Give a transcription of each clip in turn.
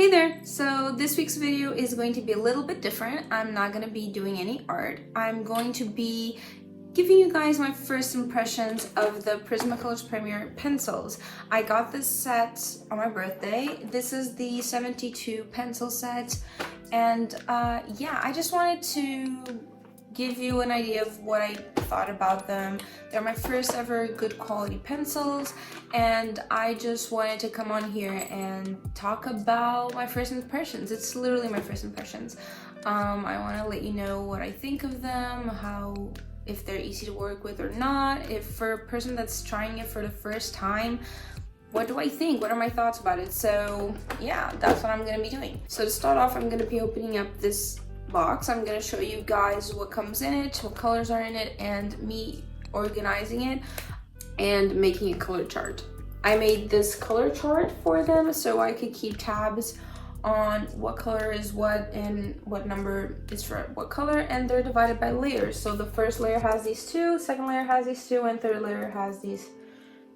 Hey there! So this week's video is going to be a little bit different. I'm not going to be doing any art. I'm going to be giving you guys my first impressions of the Prismacolor's Premier pencils. I got this set on my birthday. This is the 72 pencil set, and yeah, I just wanted to give you an idea of what I thought about them. They're my first ever good quality pencils, and I just wanted to come on here and talk about my first impressions. It's literally my first impressions. I want to let you know what I think of them, if they're easy to work with or not. If for a person that's trying it for the first time, what do I think? What are my thoughts about it? So yeah, that's what I'm gonna be doing. So to start off, I'm gonna be opening up this box. I'm gonna show you guys what comes in it, what colors are in it, and me organizing it and making a color chart. I made this color chart for them so I could keep tabs on what color is what and what number is for what color, and they're divided by layers. So the first layer has these two, second layer has these two, and third layer has these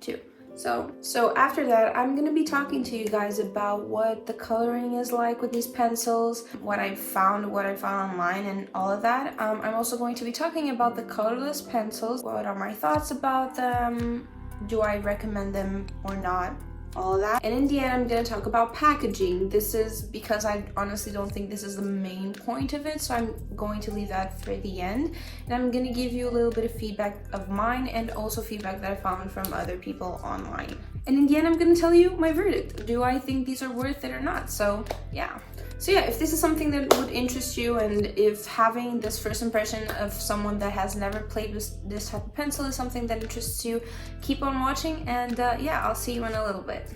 two. So after that, I'm gonna be talking to you guys about what the coloring is like with these pencils, what I found online, and all of that. I'm also going to be talking about the colorless pencils. What are my thoughts about them? Do I recommend them or not? All of that. And in the end, I'm going to talk about packaging. This is because I honestly don't think this is the main point of it, so I'm going to leave that for the end. And I'm going to give you a little bit of feedback of mine and also feedback that I found from other people online. And in the end, I'm going to tell you my verdict. Do I think these are worth it or not? So yeah, if this is something that would interest you, and if having this first impression of someone that has never played with this type of pencil is something that interests you, keep on watching, and yeah, I'll see you in a little bit.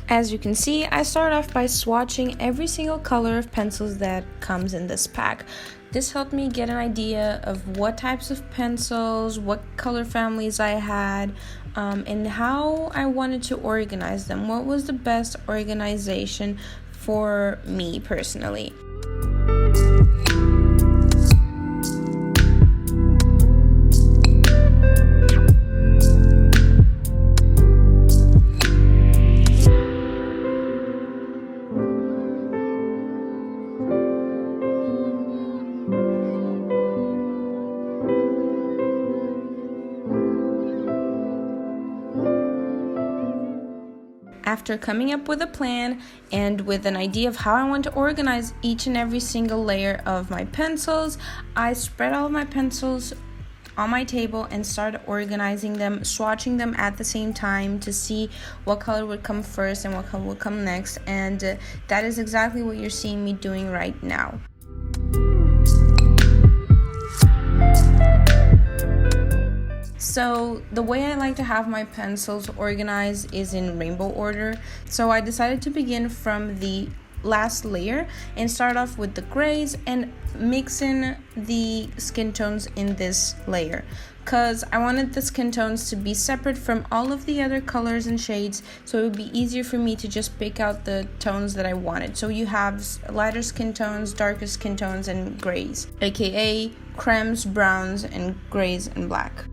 As you can see, I start off by swatching every single color of pencils that comes in this pack. This helped me get an idea of what types of pencils, what color families I had, and how I wanted to organize them. What was the best organization for me personally? After coming up with a plan and with an idea of how I want to organize each and every single layer of my pencils, I spread all of my pencils on my table and started organizing them, swatching them at the same time to see what color would come first and what color would come next, and that is exactly what you're seeing me doing right now. So the way I like to have my pencils organized is in rainbow order. So I decided to begin from the last layer and start off with the grays and mix in the skin tones in this layer, because I wanted the skin tones to be separate from all of the other colors and shades, so it would be easier for me to just pick out the tones that I wanted. So you have lighter skin tones, darker skin tones, and grays, aka cremes, browns, and grays and black.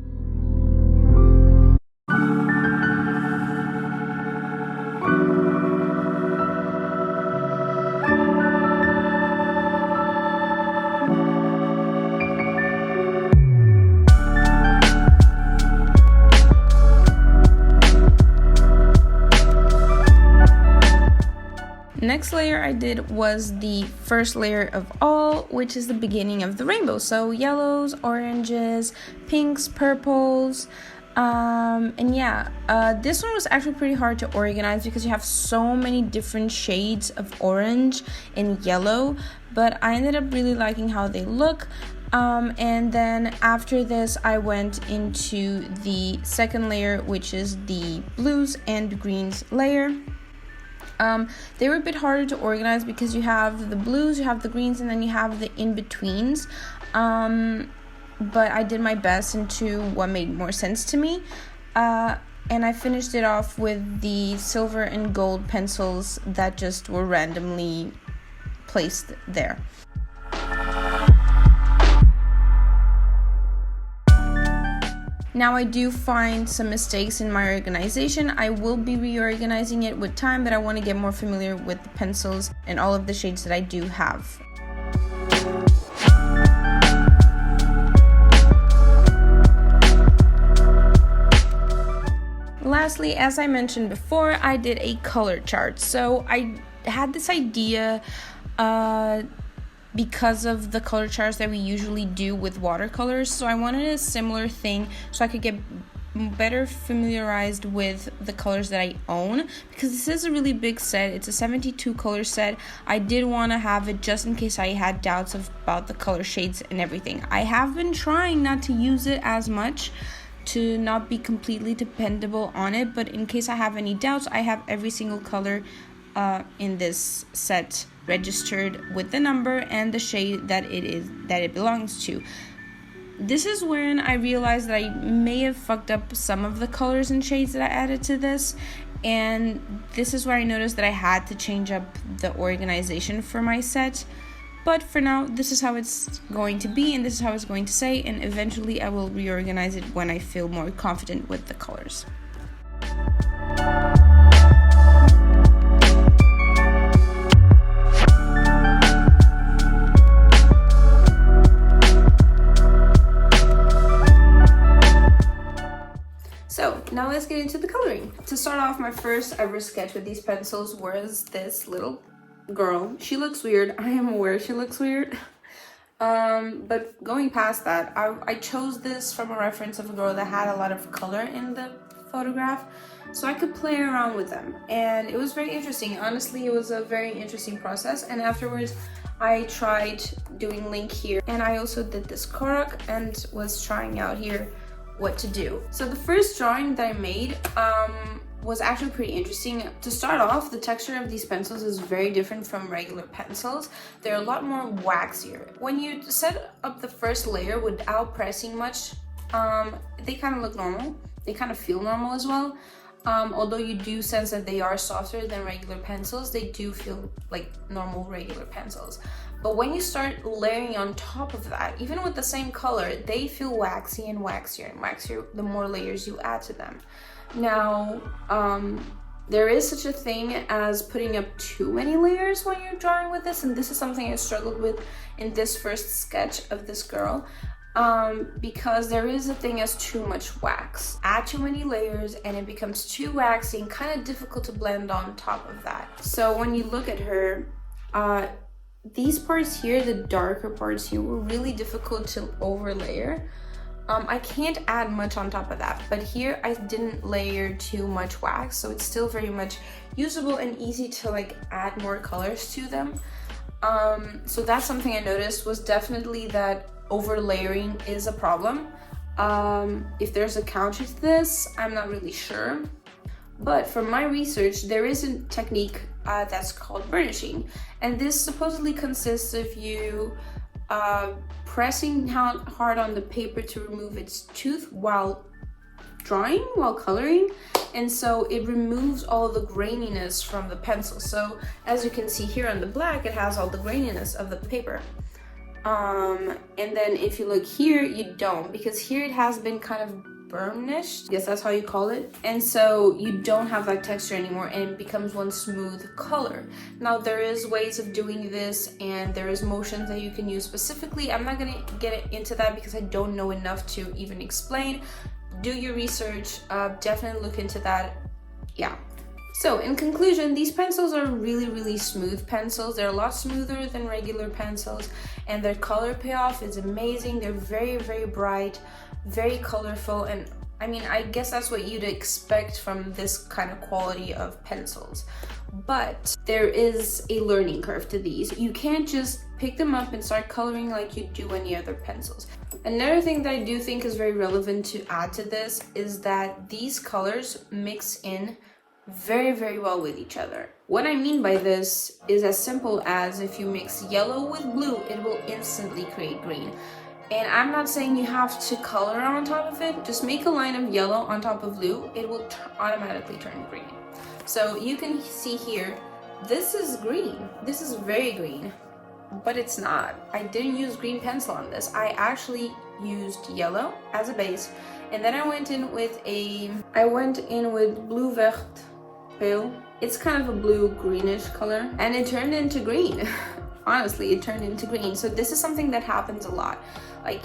Next layer I did was the first layer of all, which is the beginning of the rainbow. So yellows, oranges, pinks, purples, and yeah, this one was actually pretty hard to organize because you have so many different shades of orange and yellow, but I ended up really liking how they look. And then after this, I went into the second layer, which is the blues and greens layer. They were a bit harder to organize because you have the blues, you have the greens, and then you have the in-betweens. But I did my best into what made more sense to me. And I finished it off with the silver and gold pencils that just were randomly placed there. Now I do find some mistakes in my organization. I will be reorganizing it with time, but I want to get more familiar with the pencils and all of the shades that I do have. Lastly, as I mentioned before, I did a color chart. So I had this idea because of the color charts that we usually do with watercolors. So I wanted a similar thing so I could get better familiarized with the colors that I own, because this is a really big set. It's a 72 color set. I did want to have it just in case I had doubts about the color shades and everything. I have been trying not to use it as much to not be completely dependable on it, but in case I have any doubts, I have every single color in this set registered with the number and the shade that it belongs to. This is when I realized that I may have fucked up some of the colors and shades that I added to this, and this is where I noticed that I had to change up the organization for my set. But for now, this is how it's going to be, and this is how it's going to say, and eventually I will reorganize it when I feel more confident with the colors. So now let's get into the coloring. To start off, my first ever sketch with these pencils was this little girl. She looks weird. I am aware she looks weird. But going past that, I chose this from a reference of a girl that had a lot of color in the photograph, so I could play around with them. And it was very interesting. Honestly, it was a very interesting process. And afterwards, I tried doing link here. And I also did this korok and was trying out here what to do. So the first drawing that I made was actually pretty interesting. To start off, the texture of these pencils is very different from regular pencils. They're a lot more waxier. When you set up the first layer without pressing much, they kind of look normal. They kind of feel normal as well. Although you do sense that they are softer than regular pencils, they do feel like normal regular pencils. But when you start layering on top of that, even with the same color, they feel waxy and waxier and waxier the more layers you add to them. Now, there is such a thing as putting up too many layers when you're drawing with this, and this is something I struggled with in this first sketch of this girl, because there is a thing as too much wax. Add too many layers and it becomes too waxy and kind of difficult to blend on top of that. So when you look at her, these parts here, the darker parts here, were really difficult to overlayer. I can't add much on top of that, but here I didn't layer too much wax, so it's still very much usable and easy to like add more colors to them. So that's something I noticed, was definitely that over layering is a problem. If there's a counter to this, I'm not really sure. But from my research, there is a technique that's called burnishing. And this supposedly consists of you pressing hard on the paper to remove its tooth while drawing, while coloring. And so it removes all the graininess from the pencil. So as you can see here on the black, it has all the graininess of the paper. And then if you look here, you don't, because here it has been kind of burnished, I guess that's how you call it, and so you don't have that texture anymore and it becomes one smooth color. Now there is ways of doing this and there is motions that you can use specifically. I'm not gonna get into that because I don't know enough to even explain. Do your research, definitely look into that. Yeah. So in conclusion, these pencils are really smooth pencils. They're a lot smoother than regular pencils, and their color payoff is amazing. They're very bright, very colorful, and I mean, I guess that's what you'd expect from this kind of quality of pencils. But there is a learning curve to these. You can't just pick them up and start coloring like you do any other pencils. Another thing that I do think is very relevant to add to this is that these colors mix in very well with each other. What I mean by this is as simple as if you mix yellow with blue, it will instantly create green. And I'm not saying you have to color on top of it, just make a line of yellow on top of blue, it will automatically turn green. So you can see here, this is green, this is very green, but it's not. I didn't use green pencil on this. I actually used yellow as a base, and then I went in with blue vert pale. It's kind of a blue greenish color, and it turned into green. Honestly, it turned into green. So this is something that happens a lot. Like,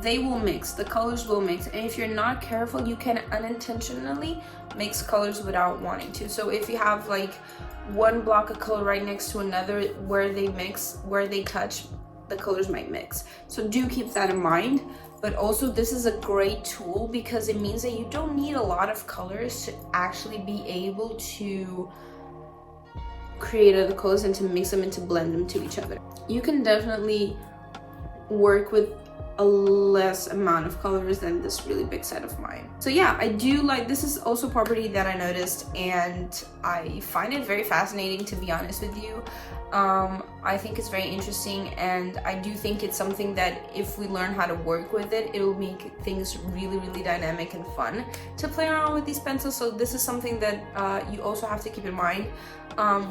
they will mix, the colors will mix, and if you're not careful, you can unintentionally mix colors without wanting to. So if you have like one block of color right next to another, where they mix, where they touch, the colors might mix. So do keep that in mind. But also, this is a great tool because it means that you don't need a lot of colors to actually be able to create other colors and to mix them and to blend them to each other. You can definitely work with a less amount of colors than this really big set of mine. So yeah, I do like, this is also a property that I noticed, and I find it very fascinating, to be honest with you. I think it's very interesting, and I do think it's something that if we learn how to work with it, it'll make things really dynamic and fun to play around with these pencils. So this is something that you also have to keep in mind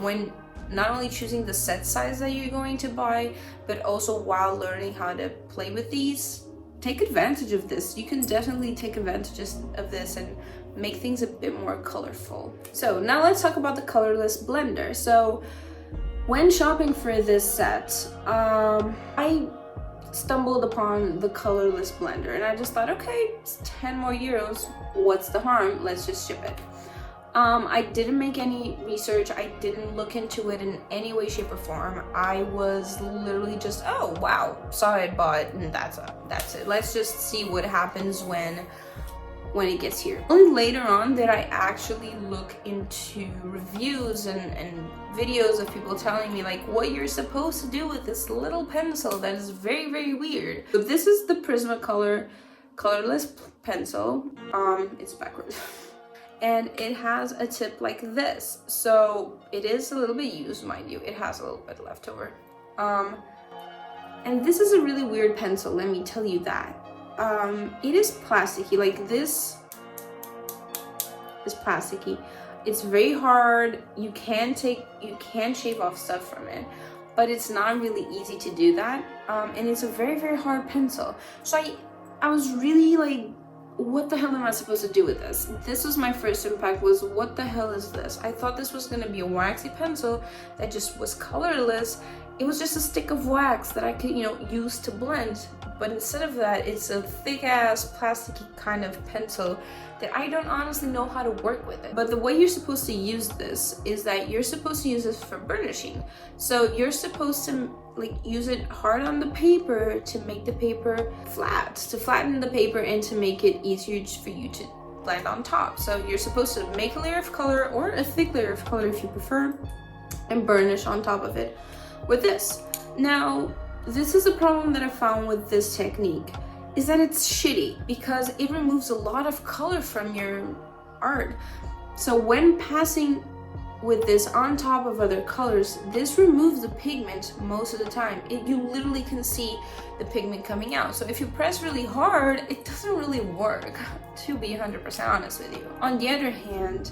when not only choosing the set size that you're going to buy, but also while learning how to play with these. Take advantage of this. You can definitely take advantage of this and make things a bit more colorful. So now let's talk about the Colourless Blender. So when shopping for this set, I stumbled upon the Colourless Blender, and I just thought, okay, it's 10 more euros, what's the harm? Let's just ship it. I didn't make any research. I didn't look into it in any way, shape, or form. I was literally just, oh wow, saw it, bought, and that's it. Let's just see what happens when it gets here. Only later on did I actually look into reviews and videos of people telling me like what you're supposed to do with this little pencil that is very weird. So this is the Prismacolor colorless pencil. It's backwards. And it has a tip like this. So it is a little bit used, mind you. It has a little bit left over. And this is a really weird pencil, let me tell you that. It is plasticky, like this is plasticky. It's very hard. You can shave off stuff from it, but it's not really easy to do that. And it's a very hard pencil. So I was really like, what the hell am I supposed to do with this? This was my first impact, was what the hell is this? I thought this was gonna be a waxy pencil that just was colorless. It was just a stick of wax that I could, use to blend. But instead of that, it's a thick ass plasticky kind of pencil that I don't honestly know how to work with it. But the way you're supposed to use this is that you're supposed to use this for burnishing. So you're supposed to use it hard on the paper to make the paper flat, to flatten the paper and to make it easier for you to blend on top. So you're supposed to make a layer of color, or a thick layer of color if you prefer, and burnish on top of it with this. Now, this is a problem that I found with this technique, is that it's shitty because it removes a lot of color from your art. So when passing with this on top of other colors, this removes the pigment most of the time. You literally can see the pigment coming out. So if you press really hard, it doesn't really work, to be 100% honest with you. On the other hand,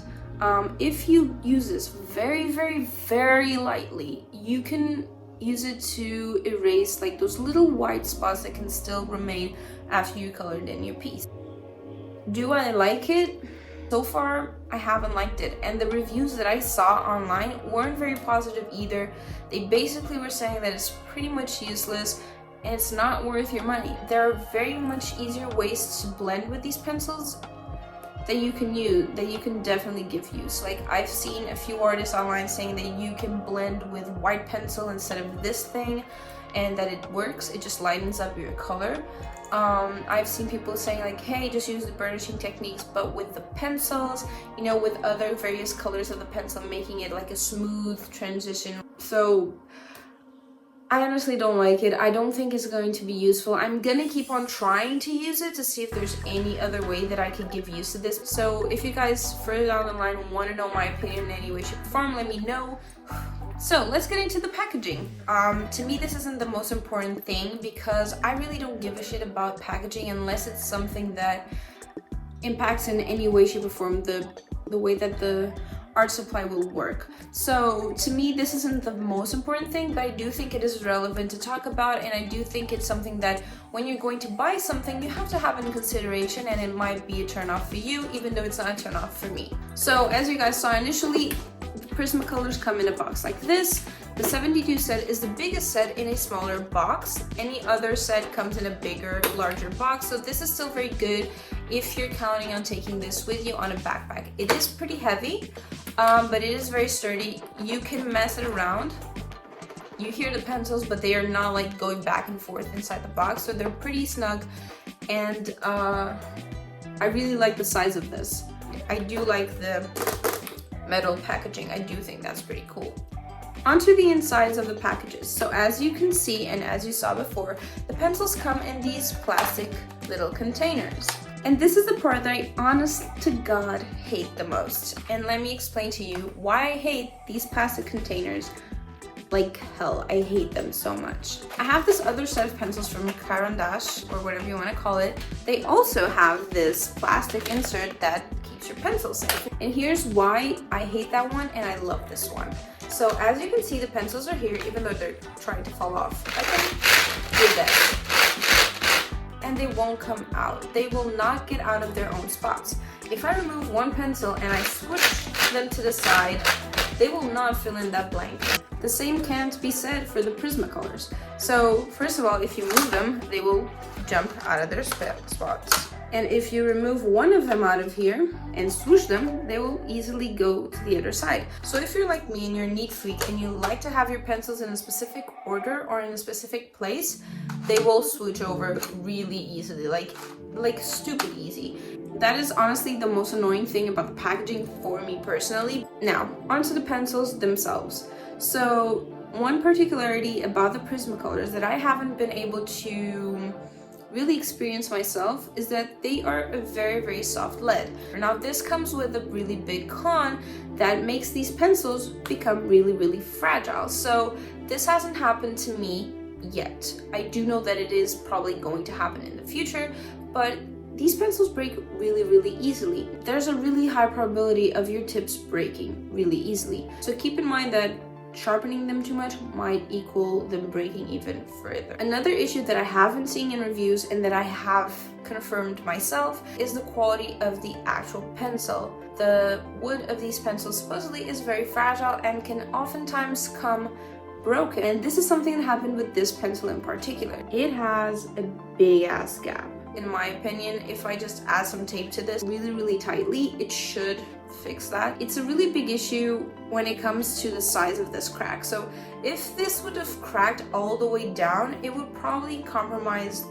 if you use this very lightly, you can use it to erase those little white spots that can still remain after you colored in your piece. Do I like it? So far, I haven't liked it, and the reviews that I saw online weren't very positive either. They basically were saying that it's pretty much useless and it's not worth your money. There are very much easier ways to blend with these pencils that you can use, that you can definitely give use. I've seen a few artists online saying that you can blend with white pencil instead of this thing, and that it works. It just lightens up your color. I've seen people saying like, hey, just use the burnishing techniques but with the pencils, you know, with other various colors of the pencil, making it like a smooth transition. So I honestly don't like it. I don't think it's going to be useful. I'm gonna keep on trying to use it to see if there's any other way that I could give use to this. So if you guys further down the line want to know my opinion in any way, shape, or form, let me know. So let's get into the packaging. To me, this isn't the most important thing because I really don't give a shit about packaging unless it's something that impacts in any way, shape, or form the way that the art supply will work. So to me, this isn't the most important thing, but I do think it is relevant to talk about, and I do think it's something that when you're going to buy something, you have to have in consideration, and it might be a turn off for you, even though it's not a turn off for me. So as you guys saw initially, Prismacolors come in a box like this. The 72 set is the biggest set in a smaller box. Any other set comes in a bigger, larger box, so this is still very good if you're counting on taking this with you on a backpack. It is pretty heavy, but it is very sturdy. You can mess it around. You hear the pencils, but they are not like going back and forth inside the box, so they're pretty snug, and I really like the size of this. I do like the metal packaging. I do think that's pretty cool. Onto the insides of the packages. So as you can see, and as you saw before, the pencils come in these plastic little containers. And this is the part that I honest to God hate the most. And let me explain to you why I hate these plastic containers like hell. I hate them so much. I have this other set of pencils from Caran d'Ache, or whatever you want to call it. They also have this plastic insert that keeps your pencil safe. And here's why I hate that one and I love this one. So as you can see, the pencils are here, even though they're trying to fall off. I can do that. And they won't come out. They will not get out of their own spots. If I remove one pencil and I switch them to the side, they will not fill in that blank. The same can't be said for the Prismacolors. So first of all, if you move them, they will jump out of their spots. And if you remove one of them out of here and swoosh them, they will easily go to the other side. So if you're like me and you're a neat freak and you like to have your pencils in a specific order or in a specific place, they will swoosh over really easily, like stupid easy. That is honestly the most annoying thing about the packaging for me personally. Now, onto the pencils themselves. So one particularity about the Prismacolors that I haven't been able to really experience myself is that they are a very, very soft lead. Now this comes with a really big con that makes these pencils become really, really fragile. So this hasn't happened to me yet. I do know that it is probably going to happen in the future, but these pencils break really, really easily. There's a really high probability of your tips breaking really easily. So keep in mind that sharpening them too much might equal them breaking even further. Another issue that I haven't seen in reviews and that I have confirmed myself is the quality of the actual pencil. The wood of these pencils supposedly is very fragile and can oftentimes come broken. And this is something that happened with this pencil in particular. It has a big ass gap. In my opinion, if I just add some tape to this really, really tightly, it should fix that. It's a really big issue when it comes to the size of this crack. So if this would have cracked all the way down, it would probably compromise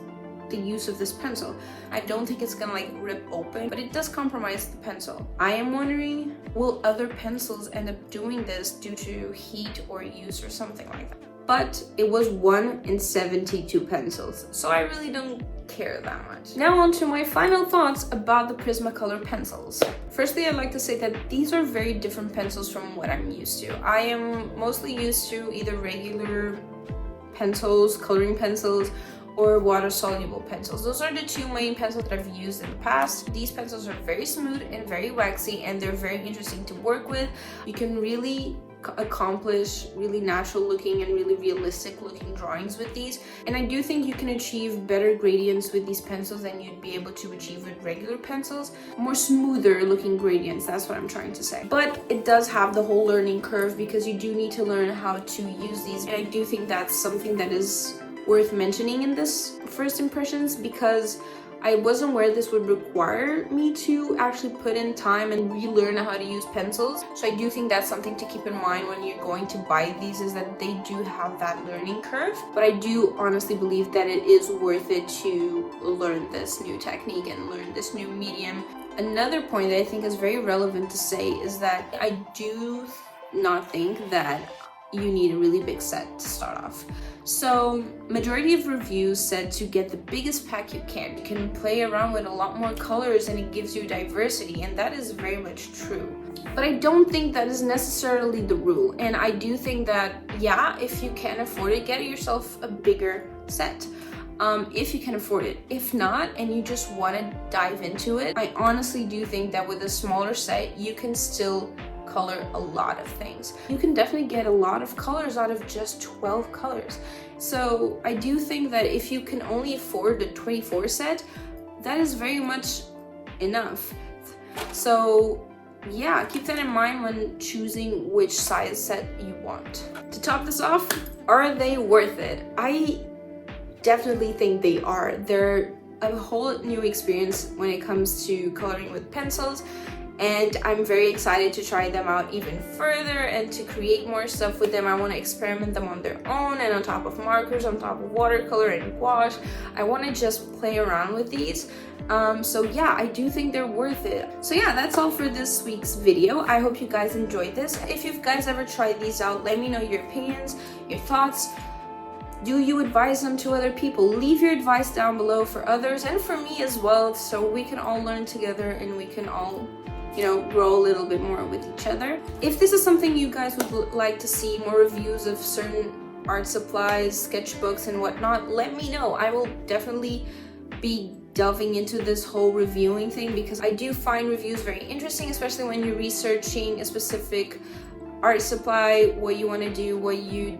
the use of this pencil. I don't think it's gonna like rip open, but it does compromise the pencil. I am wondering, will other pencils end up doing this due to heat or use or something like that? But it was 1 in 72 pencils, so I really don't care that much. Now on to my final thoughts about the Prismacolor pencils. Firstly, I'd like to say that these are very different pencils from what I'm used to. I am mostly used to either regular pencils, coloring pencils, or water-soluble pencils. Those are the two main pencils that I've used in the past. These pencils are very smooth and very waxy, and they're very interesting to work with. You can really accomplish really natural looking and really realistic looking drawings with these, and I do think you can achieve better gradients with these pencils than you'd be able to achieve with regular pencils. More smoother looking gradients, that's what I'm trying to say. But it does have the whole learning curve because you do need to learn how to use these, and I do think that's something that is worth mentioning in this first impressions, because I wasn't aware this would require me to actually put in time and relearn how to use pencils. So I do think that's something to keep in mind when you're going to buy these, is that they do have that learning curve. But I do honestly believe that it is worth it to learn this new technique and learn this new medium. Another point that I think is very relevant to say is that I do not think that you need a really big set to start off. So majority of reviews said to get the biggest pack you can. You can play around with a lot more colors and it gives you diversity, and that is very much true. But I don't think that is necessarily the rule, and I do think that, yeah, if you can afford it, get yourself a bigger set. If you can afford it. If not, and you just want to dive into it, I honestly do think that with a smaller set, you can still color a lot of things. You can definitely get a lot of colors out of just 12 colors. So I do think that if you can only afford the 24 set, that is very much enough. So yeah, keep that in mind when choosing which size set you want. To top this off, are they worth it? I definitely think they are. They're a whole new experience when it comes to coloring with pencils, and I'm very excited to try them out even further and to create more stuff with them. I want to experiment them on their own and on top of markers, on top of watercolor and gouache. I want to just play around with these. So yeah, I do think they're worth it. So yeah, that's all for this week's video. I hope you guys enjoyed this. If you guys ever tried these out, let me know your opinions, your thoughts. Do you advise them to other people? Leave your advice down below for others and for me as well, so we can all learn together and we can all, you know, grow a little bit more with each other. If this is something you guys would like to see, more reviews of certain art supplies, sketchbooks and whatnot, let me know. I will definitely be delving into this whole reviewing thing, because I do find reviews very interesting, especially when you're researching a specific art supply, what you want to do, what you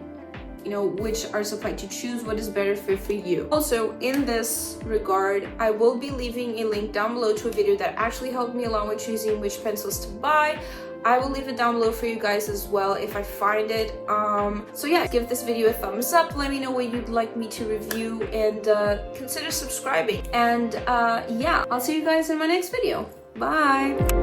know, which art supply to choose, what is better fit for you. Also, in this regard, I will be leaving a link down below to a video that actually helped me along with choosing which pencils to buy. I will leave it down below for you guys as well if I find it. So yeah, give this video a thumbs up, let me know what you'd like me to review, and consider subscribing. And yeah, I'll see you guys in my next video. Bye!